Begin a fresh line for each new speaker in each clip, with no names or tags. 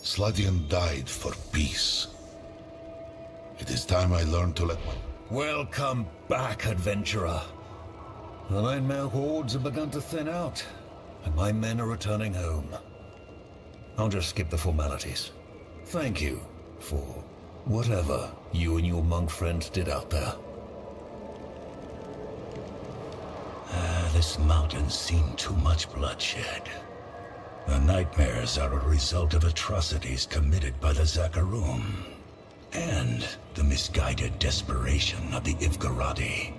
Sladian died for peace. It is time I learned to let my...
Welcome back, adventurer. The nightmare hordes have begun to thin out, and my men are returning home. I'll just skip the formalities. Thank you for whatever you and your monk friends did out there.
This mountain's seen too much bloodshed. The nightmares are a result of atrocities committed by the Zakarum, and the misguided desperation of the Ivgaradi.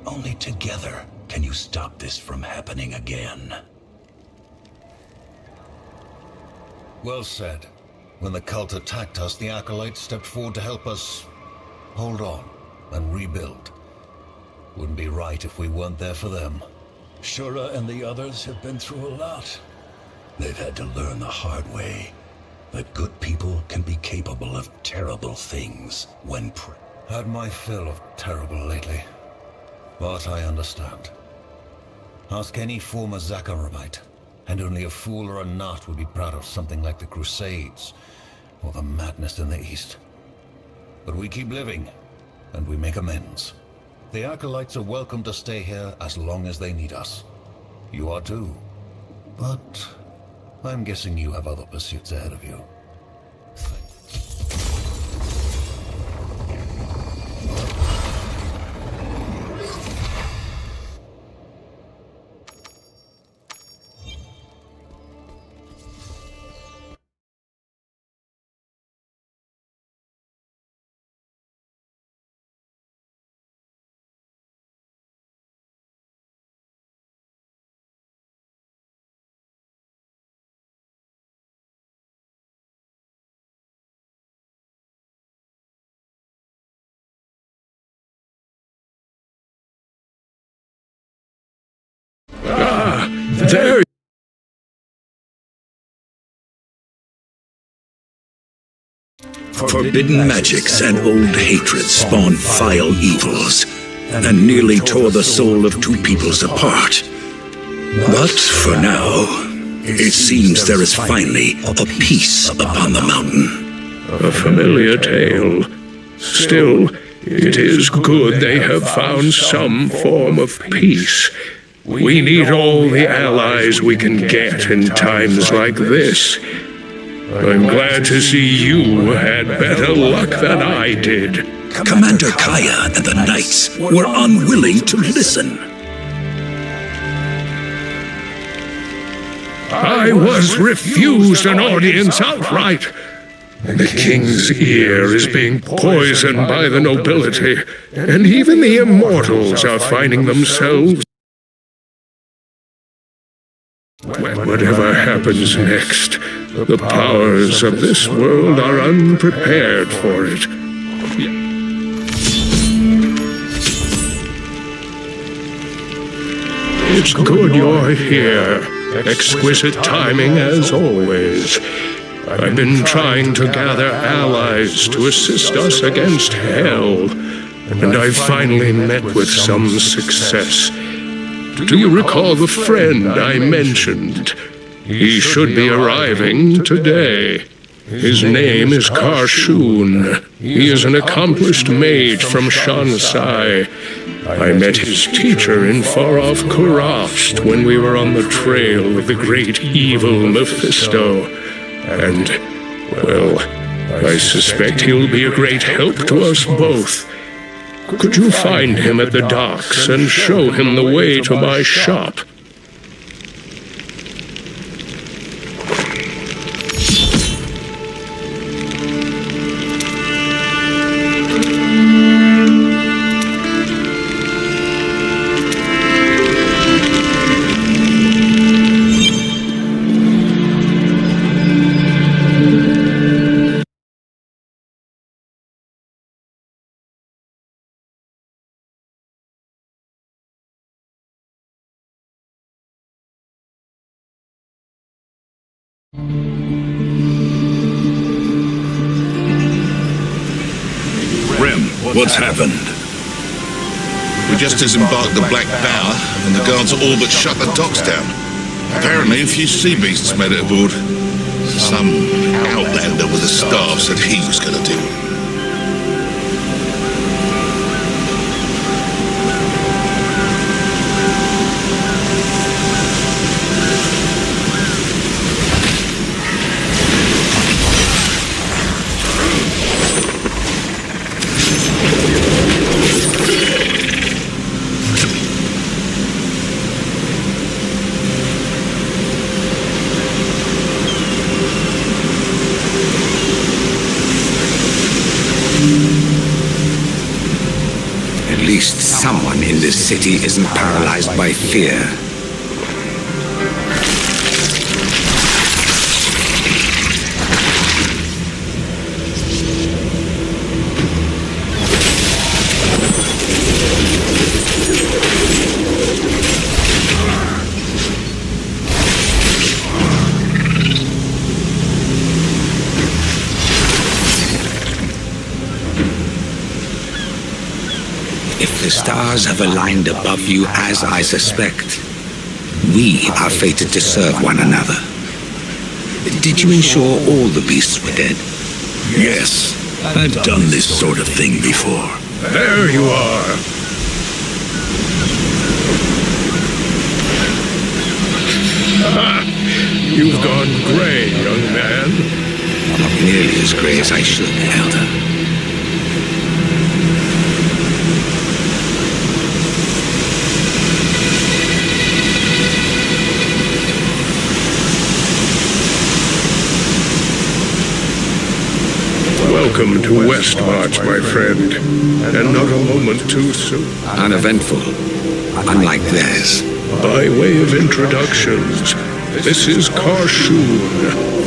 Only together can you stop this from happening again.
Well said. When the cult attacked us, the Acolytes stepped forward to help us hold on and rebuild. Wouldn't be right if we weren't there for them.
Shura and the others have been through a lot. They've had to learn the hard way that good people can be capable of terrible things when
Had my fill of terrible lately. But I understand. Ask any former Zakarumite, and only a fool or a nut would be proud of something like the Crusades, or the madness in the East. But we keep living, and we make amends. The Acolytes are welcome to stay here as long as they need us. You are too. But I'm guessing you have other pursuits ahead of you.
There! Forbidden magics and old hatred spawned vile evils, and nearly tore the soul of two peoples apart. But for now, it seems there is finally a peace upon the mountain. A familiar tale. Still, it is good they have found some form of peace. We need all the allies we can get in times like this. I'm glad to see you had better luck than I did.
Commander Kaya and the Knights were unwilling to listen.
I was refused an audience outright. The king's ear is being poisoned by the nobility, and even the immortals are finding themselves. Whatever happens next, the powers of this world are unprepared for it. It's good you're here. Exquisite timing as always. I've been trying to gather allies to assist us against hell, and I've finally met with some success. Do you recall the friend I mentioned? He should be arriving today. His name is Karshun. He is an accomplished mage from Shansai. I met his teacher in far-off Kurast when we were on the trail of the great evil Mephisto. And, well, I suspect he'll be a great help to us both. Could you find him at the docks and show him the way to my shop?
What's happened?
We just disembarked the Black Bower, and the guards all but shut the docks down. Apparently, a few sea beasts made it aboard. Some outlander with a staff said he was going to deal with it.
At least someone in this city isn't paralyzed by fear. If the stars have aligned above you as I suspect, we are fated to serve one another. Did you ensure all the beasts were dead?
Yes, I've done this sort of thing before.
There you are. You've gone gray, young man.
Not nearly as grey as I should, Elder.
Welcome to Westmarch, my friend, and not a moment too soon.
Uneventful, unlike theirs.
By way of introductions, this is Karshun,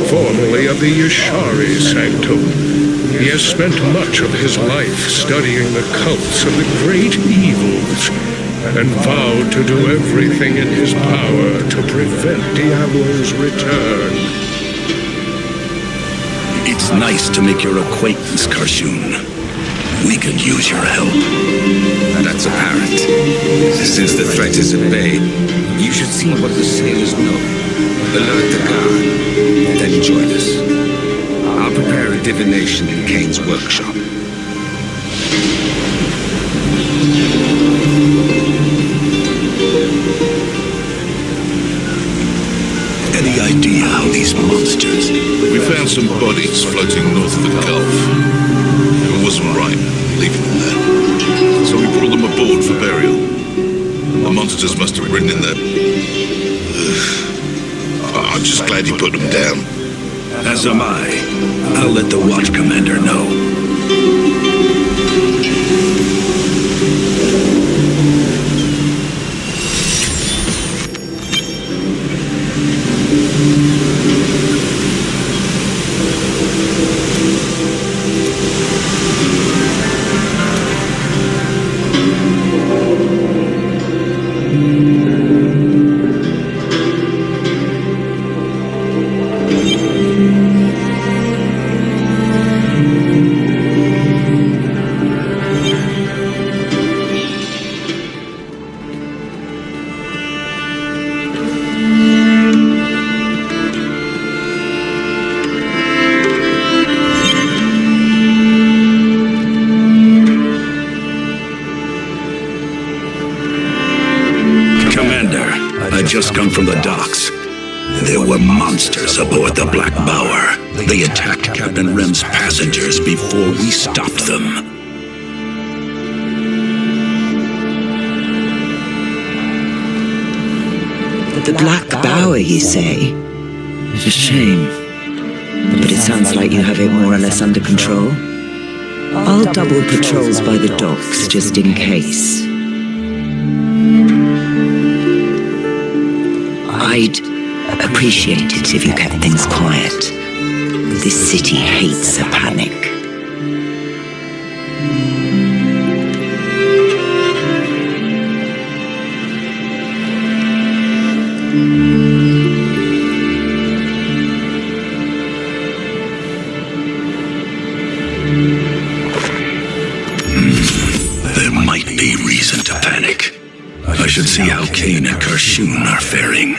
formerly of the Yashari Sanctum. He has spent much of his life studying the cults of the great evils, and vowed to do everything in his power to prevent Diablo's return.
It's nice to make your acquaintance, Karshun. We could use your help.
That's apparent. Since the threat is at bay, you should see what the sailors know. Alert the guard, then join us. I'll prepare a divination in Kane's workshop.
Any idea how these monsters...
We found some bodies floating north of the Gulf. It wasn't right leaving them there. So we brought them aboard for burial. The monsters must have ridden in there. I'm just glad you put them down.
As am I. I'll let the Watch Commander know. Just come from the docks. There were monsters aboard the Black Bower. They attacked Captain Rem's passengers before we stopped them.
The Black Bower, you say? It's a shame. But it sounds like you have it more or less under control. I'll double patrols by the docks just in case. I'd appreciate it if you kept things quiet. This city hates a panic.
should see how Kane and Karshun are faring.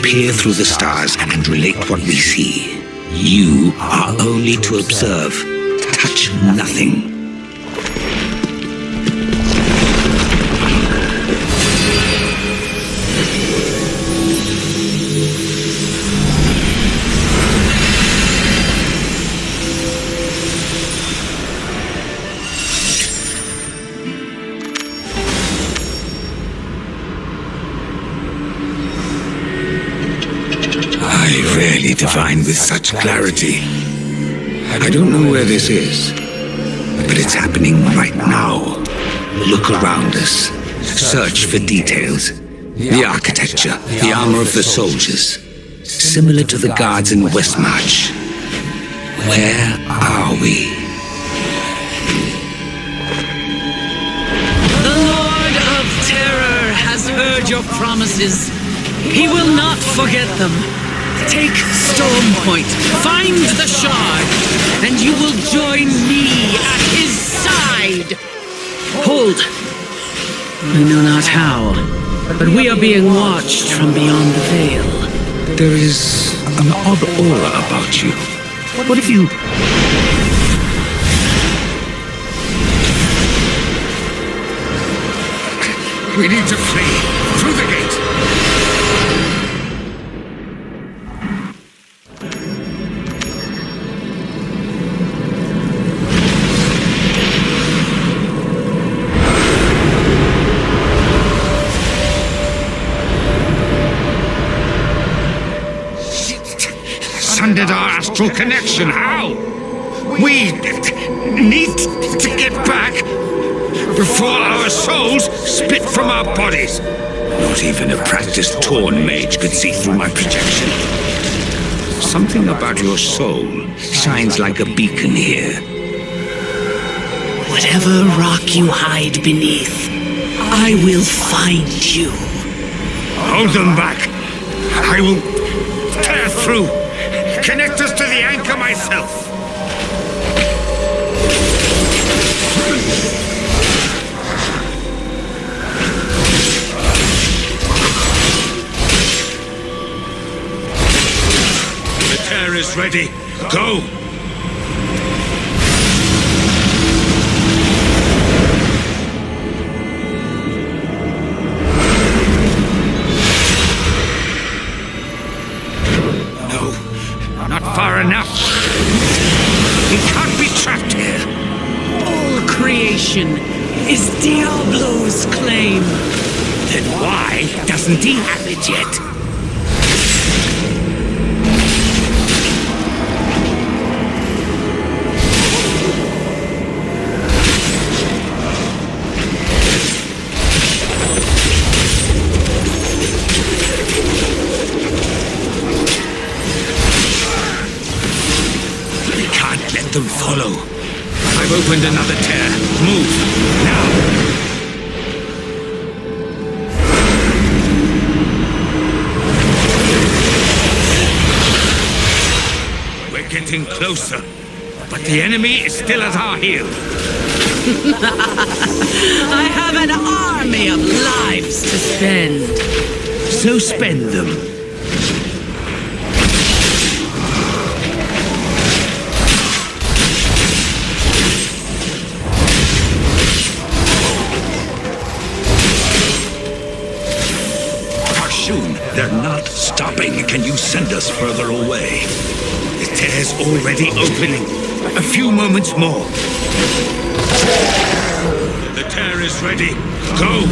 Peer through the stars and relate what we see. You are only to observe. Touch nothing. I rarely divine with such clarity. I don't know where this is, but it's happening right now. Look around us. Search for details. The architecture, the armor of the soldiers. Similar to the guards in Westmarch. Where are we?
The Lord of Terror has heard your promises. He will not forget them. Take Storm Point, find the shard, and you will join me at his side. Hold. I know not how, but we are being watched from beyond the veil.
There is an odd aura about you. What if you...
We need to flee through the gate.
Sundered our astral connection. How? We need to get back before our souls split from our bodies. Not even a practiced Torn mage could see through my projection. Something about your soul shines like a beacon here.
Whatever rock you hide beneath, I will find you.
Hold them back. I will tear through. Connect us to the anchor myself. The tear is ready. Go! Far enough. He can't be trapped here.
All creation is Diablo's claim.
Then why doesn't he have it yet? Let them follow. I've opened another tear. Move, now! We're getting closer, but the enemy is still at our heels.
I have an army of lives to spend.
So spend them. They're not stopping. Can you send us further away? The tear's already opening. A few moments more. The tear is ready. Go!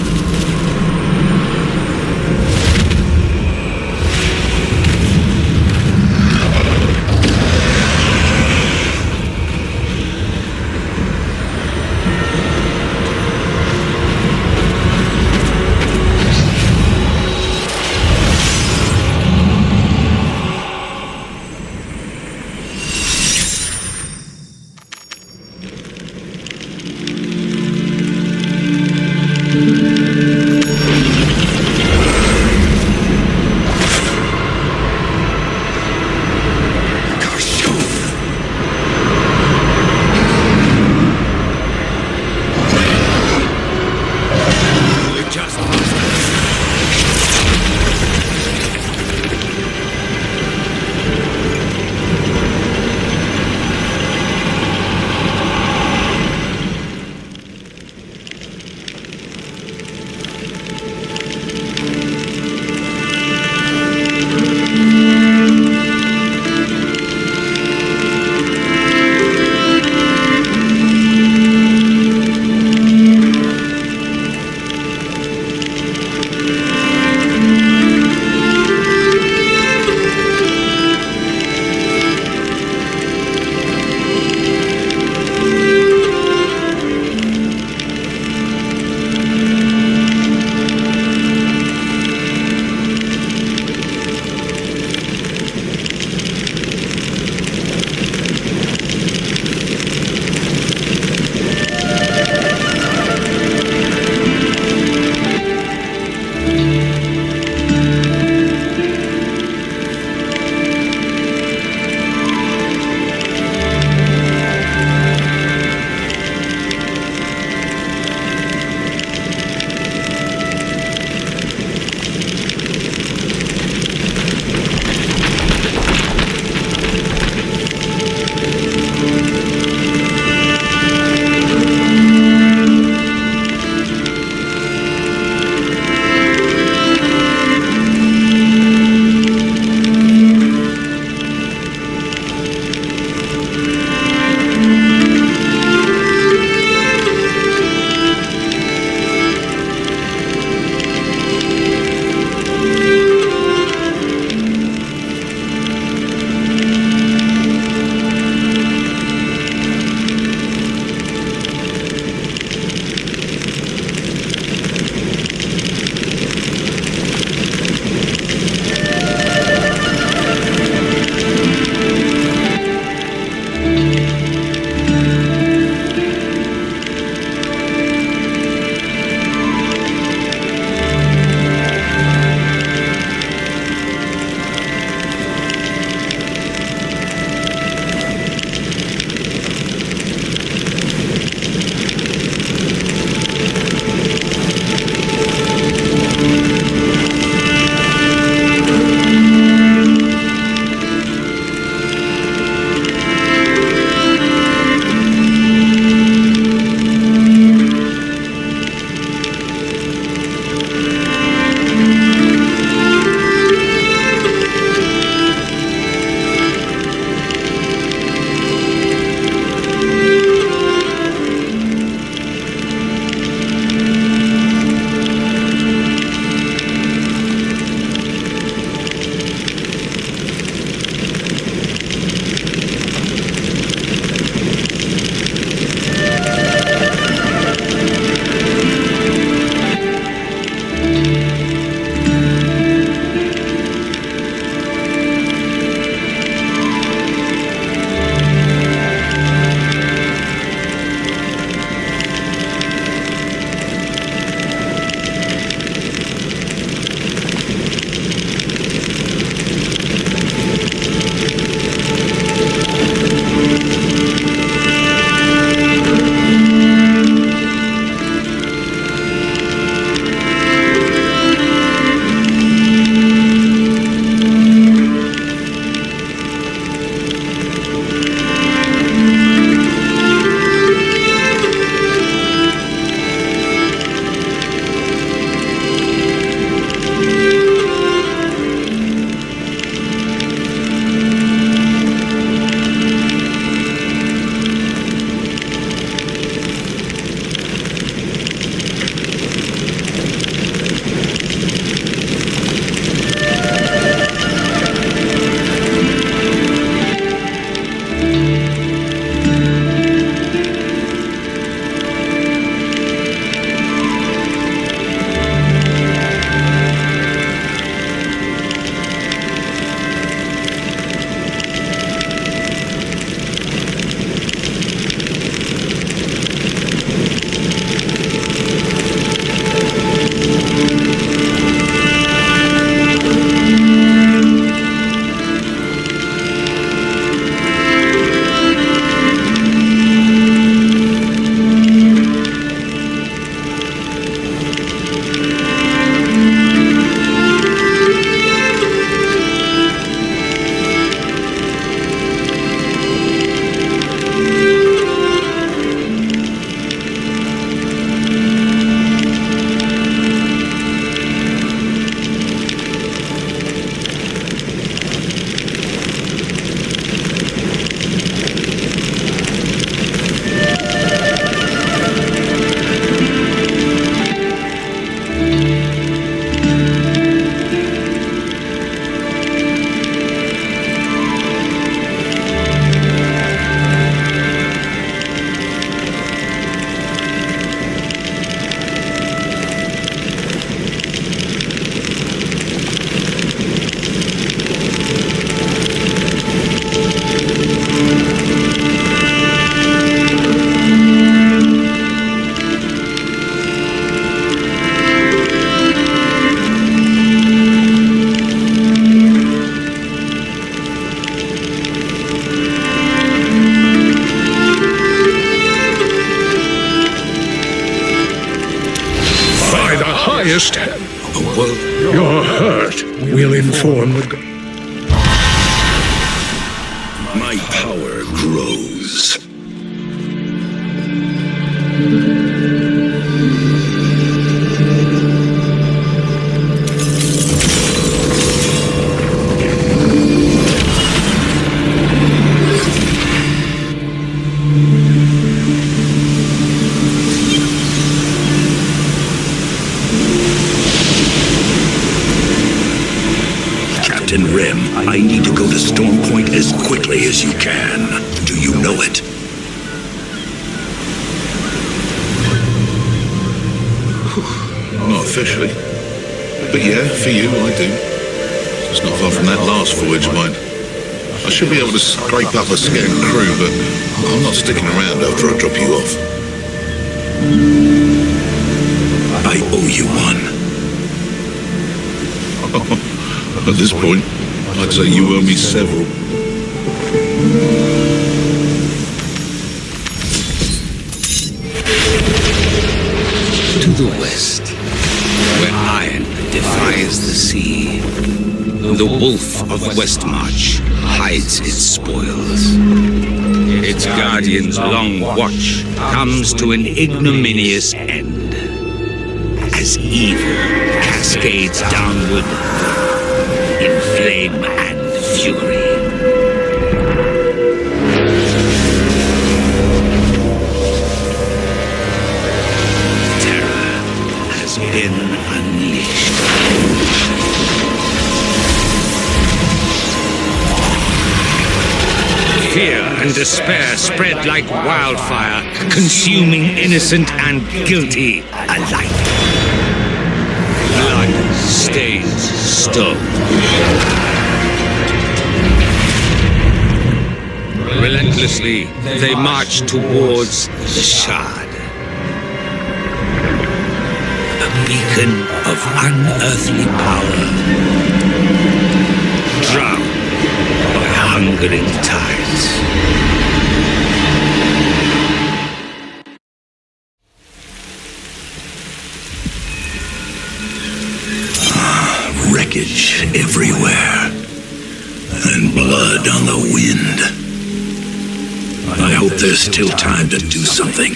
highest heaven.
Well,
Your hurt will inform the gods.
My power grows. Captain Rim, I need to go to Storm Point as quickly as you can. Do you know it?
Not officially. But yeah, for you, I do. It's not far from that last voyage of mine. I should be able to scrape up a scant crew, but I'm not sticking around after I drop you off.
I owe you one.
At this point, I'd say you owe me several.
to the west, where iron defies the sea, the wolf of Westmarch hides its spoils. Its guardian's long watch comes to an ignominious end, as evil cascades downward in flame and fury. Terror has been unleashed. Fear and despair spread like wildfire, consuming innocent and guilty alike. Blood stains stone. Relentlessly, they march towards the Shard. A beacon of unearthly power. Drowned by hungering tides.
Wreckage everywhere. And blood on the wind. I hope there's still time to do something.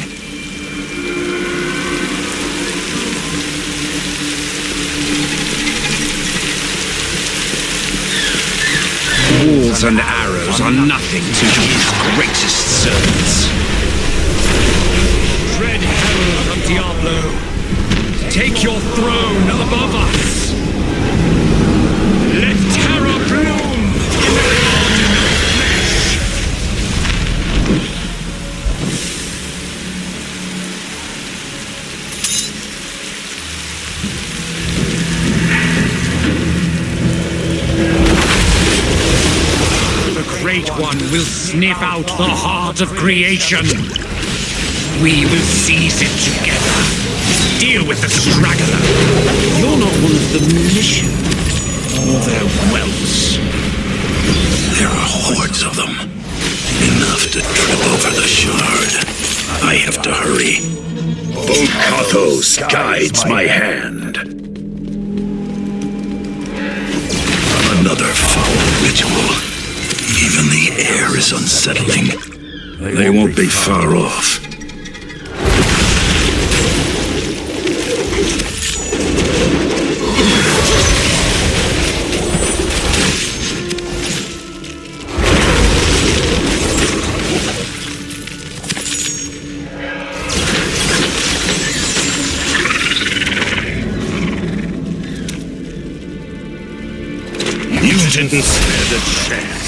Walls and arrows are nothing to his greatest servants.
Dread herald of Diablo, take your throne above us. Let terror bloom in the garden of flesh. The Great One will sniff out the heart of creation. We will seize it together. Deal with the straggler. You're not one of the militia or their whelps.
There are hordes of them. Enough to trip over the Shard. I have to hurry. Kathos guides my hand. Another foul ritual. Even the air is unsettling. They won't be far off.
You didn't spare the chance.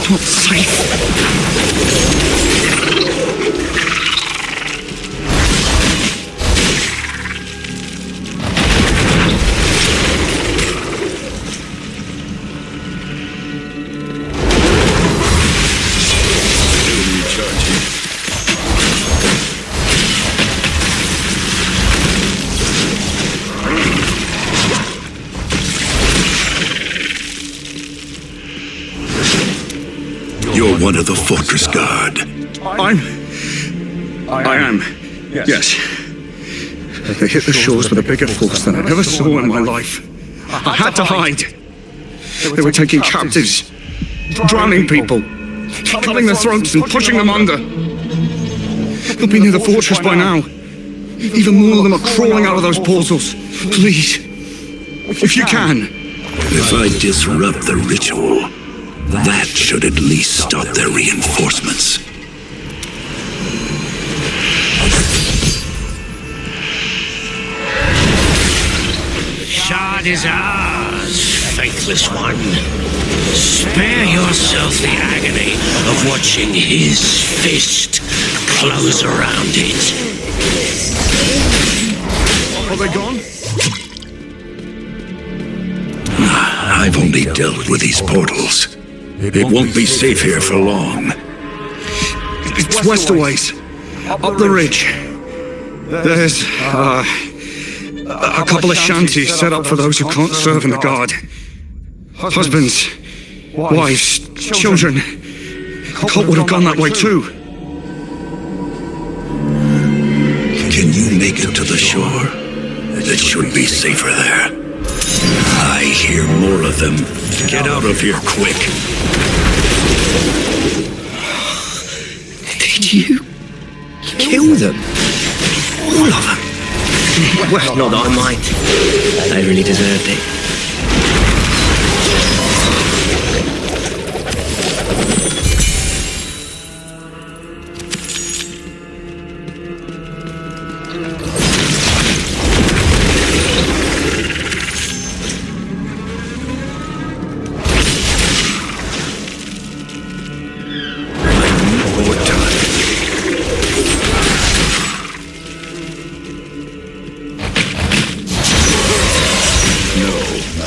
not safe.
You're one of the Fortress Guard.
I am. Yes. They hit the shores with a bigger force than I ever saw in my life. I had to hide. They were taking captives, drowning people, cutting their throats and pushing them under. They'll be near the fortress by now. Even more of them are crawling out of those portals. Please, if you can.
If I disrupt the ritual, that should at least stop their reinforcements.
Shard is ours, faithless one. Spare yourself the agony of watching his fist close around it.
Are they gone?
I've only dealt with these portals. It won't be safe here for long.
It's west a ways, up the ridge. There's a couple of shanties set up for those who can't serve in the guard. Husbands, wives, children. Colt would have gone that way too.
Can you make it to the shore? It should be safer there. I hear more of them. Get out of here quick.
Did you kill them? All of them? Well, not that I mind. They really deserved it.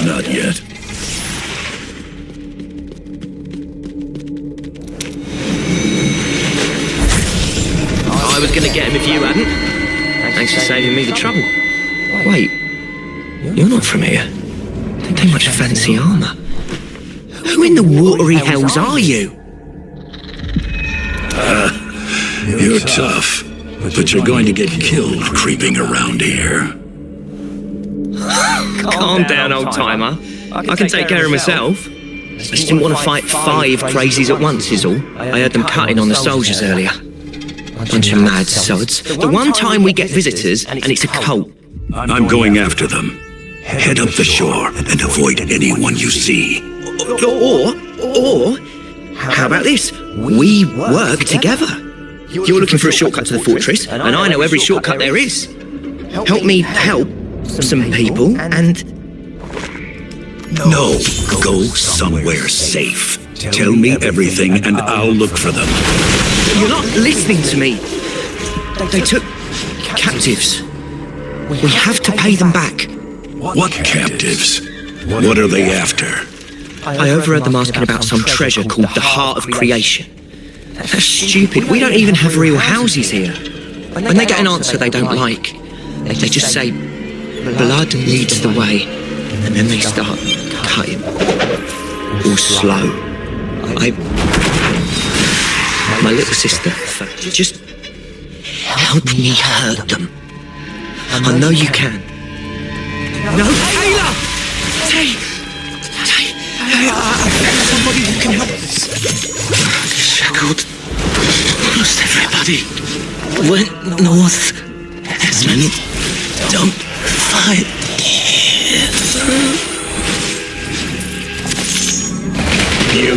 Not yet.
I was gonna get him if you hadn't. Thanks for saving me the trouble. Wait, you're not from here. Don't take much fancy armor. Who in the watery hells are you?
You're tough, but you're going to get killed creeping around here.
Calm down, old-timer. I can take care of myself. I just didn't want to fight 5 crazies at once is all. I heard them cutting on the soldiers earlier. Bunch of mad sods. The one time we get visitors, and it's a cult.
I'm going after them. Head up the shore and avoid anyone you see.
Or, how about this? We work together. You're looking for a shortcut to the fortress, and I know every shortcut there is. Help me help some people, and...
No, go somewhere safe. Tell me everything and I'll look for them.
You're not listening to me. They took captives. We have to pay them back.
What captives? What are they after?
I overheard them asking about some treasure called the Heart of Creation. That's stupid. We don't even have real houses here. When they get an answer they don't like, they just say, blood leads the way, and then they start cutting. All slow. My little sister, just help me hurt them. I know you can. No, Taylor! Somebody who can help us. Shackled. Lost everybody. Went north. Desmond, don't fight here.
You?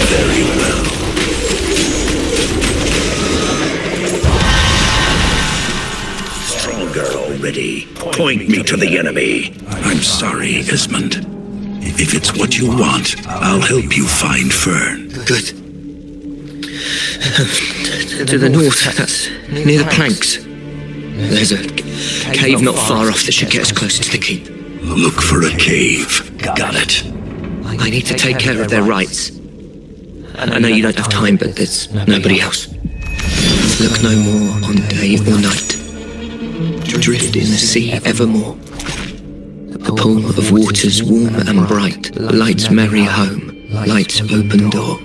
Very well. Stronger already. Point me to the enemy. I'm sorry, Esmond. If it's what you want, I'll help you find Fern.
Good. To the north, that's near the planks. There's a cave not far off that should get us closer to the keep.
Look for a cave. Got it.
I need to take care of their rights. I know you don't have time, but there's nobody else. Look no more on day or night. Drift in the sea evermore. The pool of waters warm and bright, light's merry home, light's open door.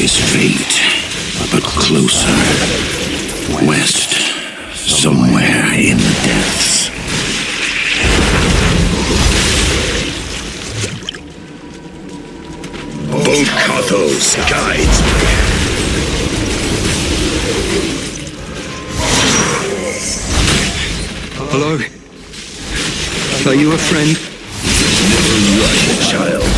Is fate, but closer. West, somewhere in the depths. Both Kathos guides me.
Hello? Are you a friend?
Never rush a child.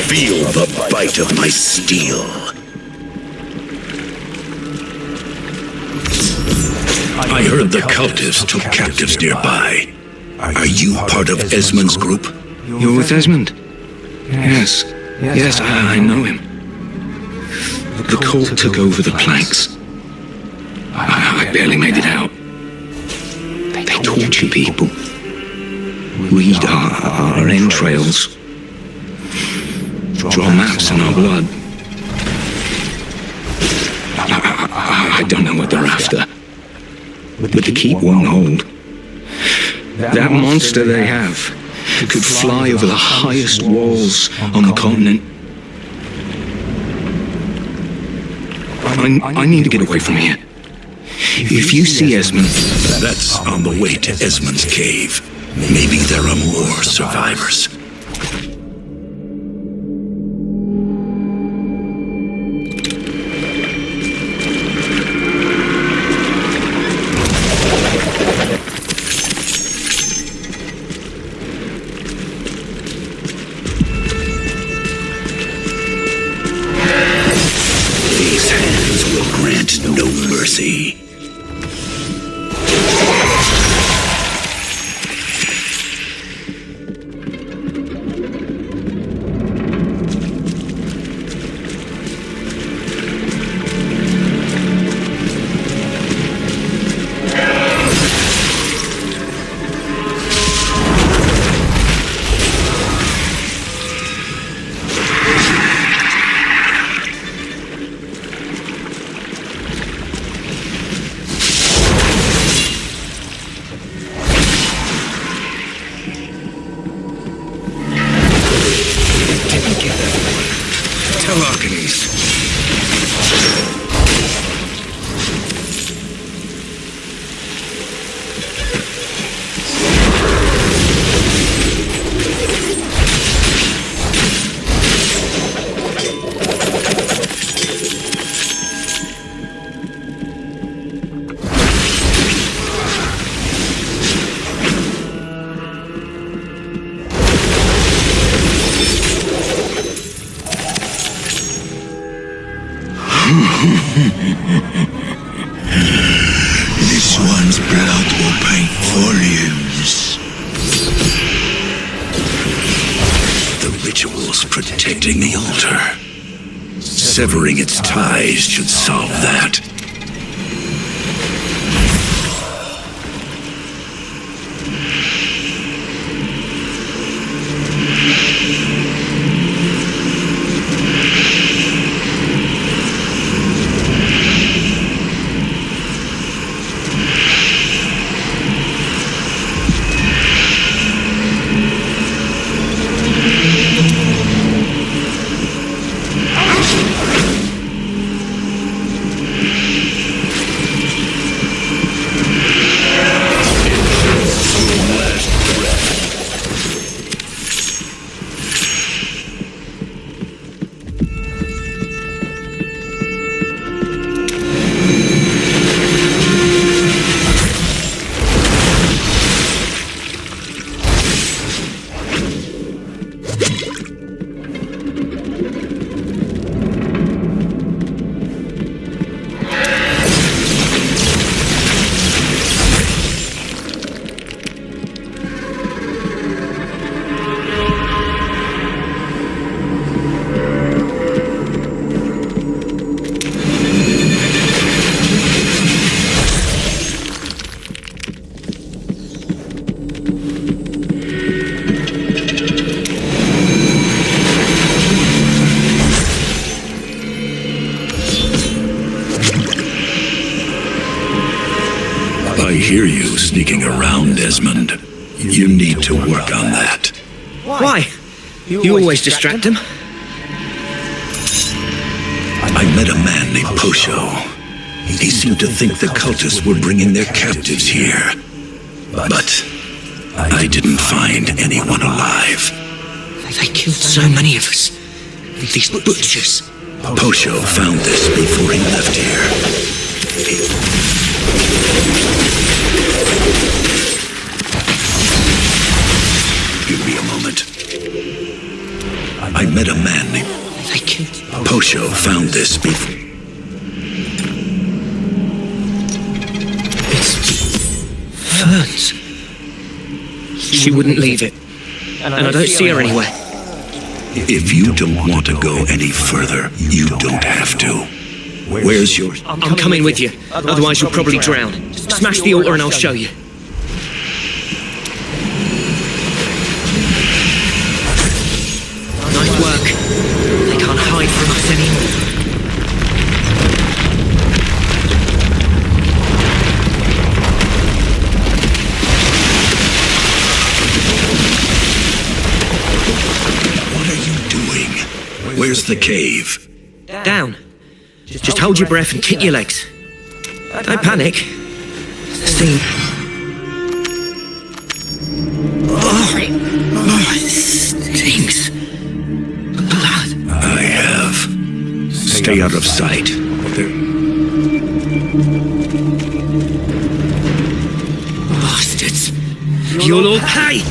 Feel the bite of my steel. I heard the cultists took captives nearby. Are you part of Esmond's group?
You're with Esmond? Yes. Yes, I know him. The cult took over the planks. I barely made it out. They torture people. Read our entrails. Draw maps in our blood. I don't know what they're after. But the keep won't hold. That monster they have could fly over the highest walls on the continent. I need to get away from here. If you see Esmond...
That's on the way to Esmond's cave. Maybe there are more survivors. These hands will grant no mercy. This one's blood will paint volumes. The ritual's protecting the altar. Severing its ties should solve that. hear you sneaking around, Desmond. You need to work on that.
Why? You always distract him.
I met a man named Posho. He seemed to think the cultists were bringing their captives here. But I didn't find anyone alive.
They killed so many of us. These butchers.
Posho found this before he left here. Give me a moment. I met a man named...
They killed...
Posho found this before...
It's... Ferns. She wouldn't leave it. And I don't see her anywhere.
If you don't want to go any further, you don't have to. Where's your...
I'm coming with you. Otherwise you'll probably drown. Smash the altar and I'll show you. Nice work. They can't hide from us anymore.
What are you doing? Where's the cave?
Down. Just hold your breath and kick your legs. Don't panic. See. Oh, it stinks. Blood.
I have. Stay out of sight.
Bastards. You'll all pay.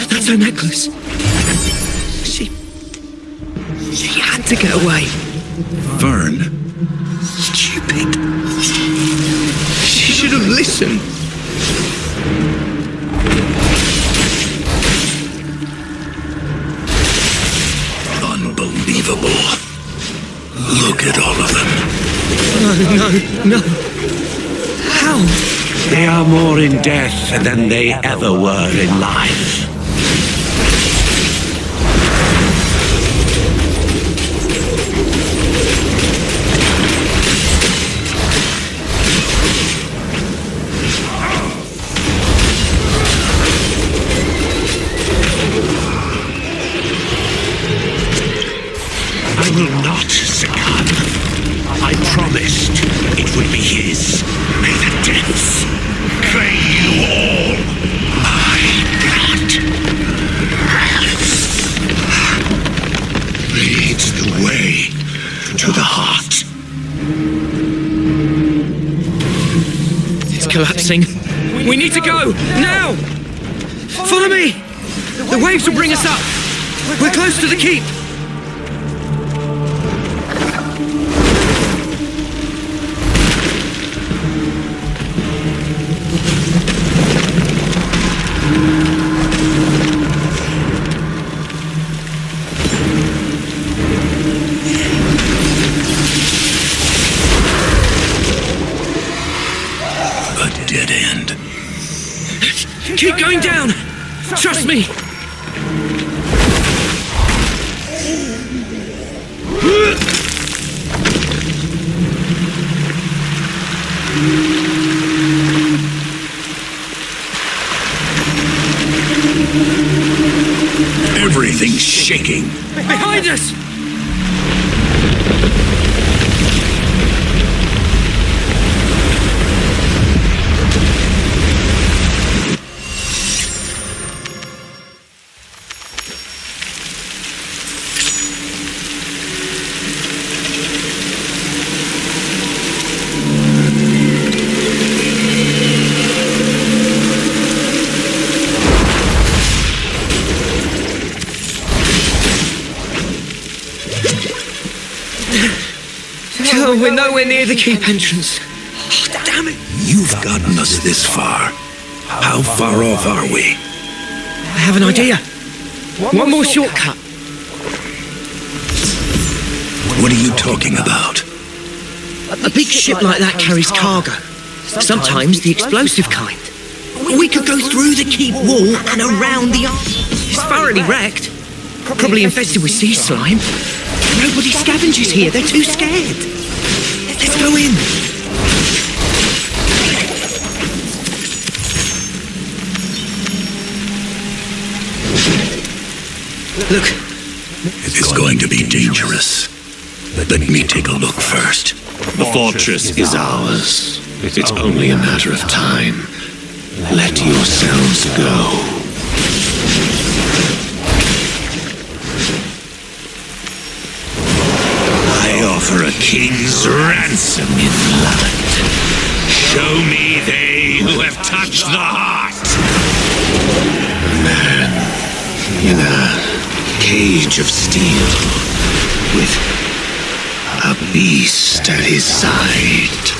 That's her necklace. She had to get away.
Fern.
Stupid. She should have listened.
Unbelievable. Look at all of them.
No. How?
They are more in death than they ever were in life. I will not succumb. I promised it would be his. May the depths claim you all. My blood leads the way to the heart.
It's collapsing. We need to go! Now! Follow me! The waves will bring us up! We're close to the keep!
A dead end.
Keep going down! Trust me!
Everything's shaking.
Behind us! Oh, we're nowhere near the keep entrance. Oh, damn it!
You've gotten us this far. How far off are we?
I have an idea. One more shortcut.
What are you talking about?
A big ship like that carries cargo. Sometimes the explosive kind. We could go through the keep wall and around the arch. It's thoroughly wrecked. Probably infested with sea slime. Nobody scavenges here. They're too scared. Let's go in. Look.
It's going to be dangerous. Let me take a look first.
The fortress is ours. It's only a matter of time. Let yourselves go. I offer a king's ransom in blood. Show me they who have touched the heart. A man in a cage of steel with a beast at his side.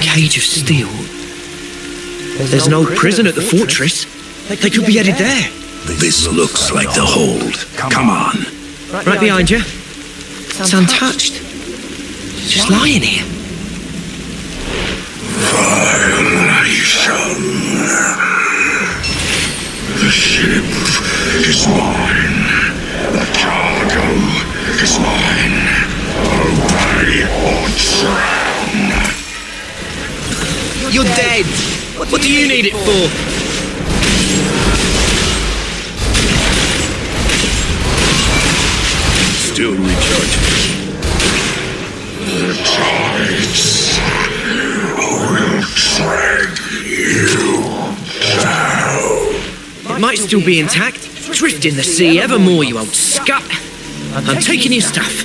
Cage of steel. There's no prison at the fortress. They could be headed there.
This looks like the hold. Come on.
Right behind you. It's untouched. It's just lying here.
Violation. The ship is mine. The cargo is mine. Obey or drown.
You're dead. What do you need it for?
Still recharging. The tides will drag you down.
It might still be intact. Drift in the sea evermore, you old scut. I'm taking your stuff.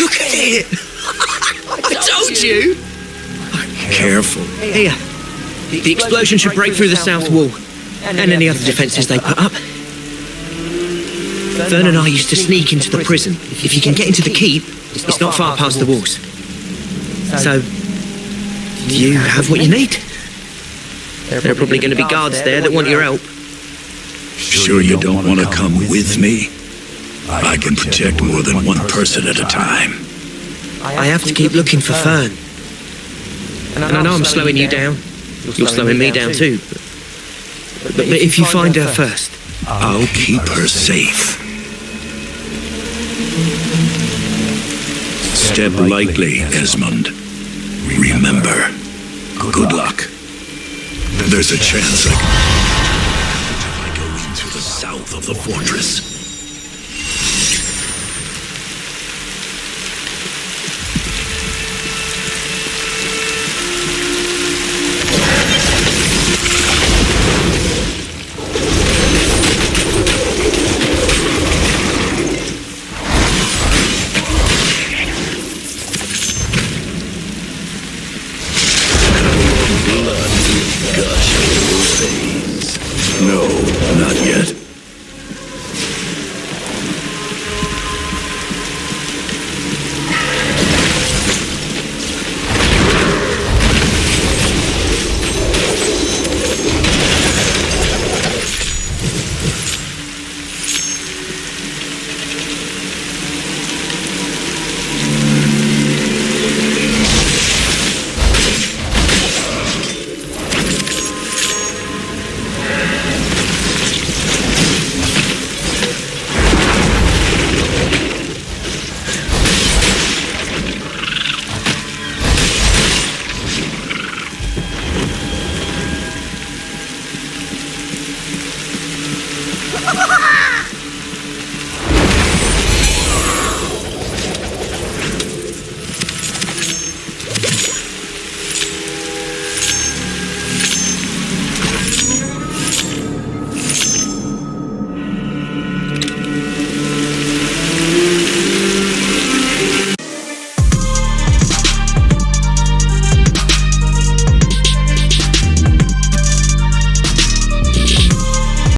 Look at it! I told you!
Careful.
Here. The explosion should break through the south wall. And any other defences they put up. Vern and I used to sneak into the prison. If you can get into the keep, it's not far past the walls. So, do you have what you need? There are probably going to be guards there that want your help.
Sure you don't want to come with me? I can protect more than one person at a time.
I have to keep looking for Fern. And I know I'm slowing you down. You're slowing me down too. But if you find her first...
I'll keep her safe. Step lightly, Esmond. Remember, good luck. There's a chance if I go into the south of the fortress. No, not yet.